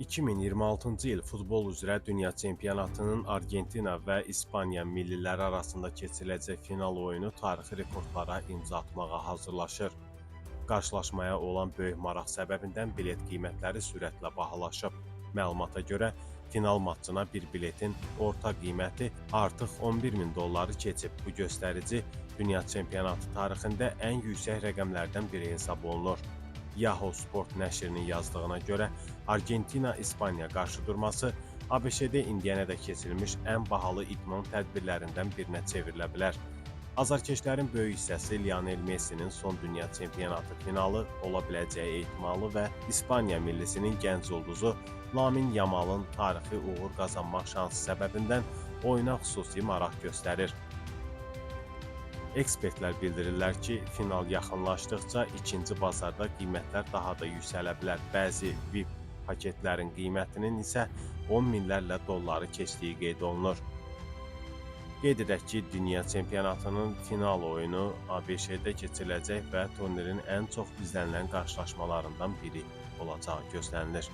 2026-cı il futbol üzrə dünya çempionatının Argentina və İspaniya milliləri arasında keçiriləcək final oyunu tarixi rekordlara imza atmağa hazırlaşır. Qarşılaşmaya olan böyük maraq səbəbindən bilet qiymətləri sürətlə bahalaşıb. Məlumata görə final maçına bir biletin orta qiyməti artıq 11.000 dolları keçib. Bu göstərici dünya çempionatı tarixində ən yüksək rəqəmlərdən biri hesab olunur. Yahoo Sport nəşrinin yazdığına görə Argentina-İspaniya qarşıdurması ABŞ-də indiyənədək keçirilmiş ən bahalı idman tədbirlərindən birinə çevrilə bilər. Azarkeşlərin böyük hissəsi Lionel Messi'nin son dünya çempionatı finalı ola biləcəyi ehtimalı və İspaniya millisinin gənc ulduzu Lamine Yamal'ın tarixi uğur qazanmaq şansı səbəbindən oyuna xüsusi maraq göstərir. Ekspertlər bildirirlər ki, final yaxınlaşdıqca ikinci bazarda qiymətlər daha da yüksələ bilər. Bəzi VIP paketlərin qiymətinin isə 10 minlərlə dolları keçdiyi qeyd olunur. Qeyd edək ki, dünya çempionatının final oyunu ABŞ-də keçiriləcək və turnirin ən çox izlənilən qarşılaşmalarından biri olacağı gözlənilir.